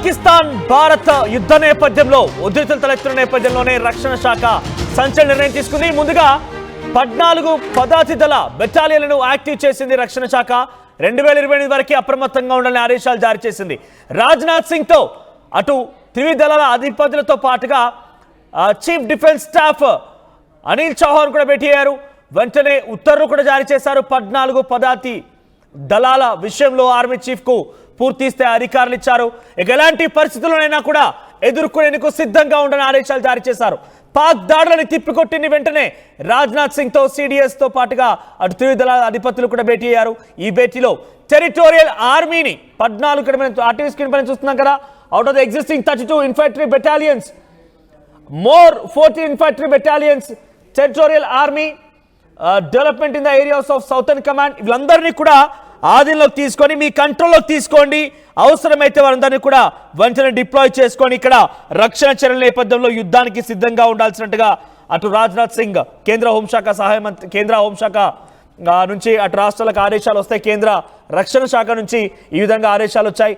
పాకిస్తాన్ భారత్ యుద్ధ నేపథ్యంలో ఉద్రిక్తతలు తలెత్తున్న నేపథ్యంలోనే రక్షణ శాఖ సంచలన నిర్ణయం తీసుకుంది. ముందుగా 14 పదాతి దళ బెటాలియన్లను యాక్టివ్ చేసింది రక్షణ శాఖ. 2028 వరకు అప్రమత్తంగా ఉండాలని ఆదేశాలు జారీ చేసింది. రాజ్నాథ్ సింగ్ తో అటు త్రివిధ దళాల అధిపతులతో పాటుగా chief defence staff Anil Chauhan కూడా భేటీ అయ్యారు. వెంటనే ఉత్తర్వులు కూడా జారీ చేశారు. 14 పదాతి దళాల విషయంలో ఆర్మీ చీఫ్ కు పూర్తి స్థాయి అధికారులు ఇచ్చారు. ఇక ఎలాంటి పరిస్థితుల్లోనైనా కూడా ఎదుర్కొనేందుకు సిద్ధంగా ఉండాలని ఆదేశాలు జారీ చేశారు. పాక్ దాడులను తిప్పికొట్టిన వెంటనే రాజ్నాథ్ సింగ్ తో సిడిఎస్ తో పాటుగా అటు త్రివిధ దళాల అధిపతులు కూడా భేటీ అయ్యారు. ఈ భేటీలో టెరిటోరియల్ ఆర్మీని 14 ఆర్టీవీ స్క్రీన్ పైన చూస్తున్నాం కదా. Out of the existing 32 infantry battalions, more 14 infantry battalions, territorial army, development in the areas of southern command, వీళ్ళందరినీ కూడా ఆధీనంలోకి తీసుకొని మీ కంట్రోల్లోకి తీసుకోండి. అవసరమైతే వారందరినీ కూడా వెంటనే డిప్లాయ్ చేసుకొని ఇక్కడ రక్షణ చర్యల నేపథ్యంలో యుద్ధానికి సిద్ధంగా ఉండాల్సినట్టుగా అటు రాజ్నాథ్ సింగ్ కేంద్ర హోంశాఖ సహాయ మంత్రి, కేంద్ర హోంశాఖ నుంచి అటు రాష్ట్రాలకు ఆదేశాలు వస్తాయి. కేంద్ర రక్షణ శాఖ నుంచి ఈ విధంగా ఆదేశాలు వచ్చాయి.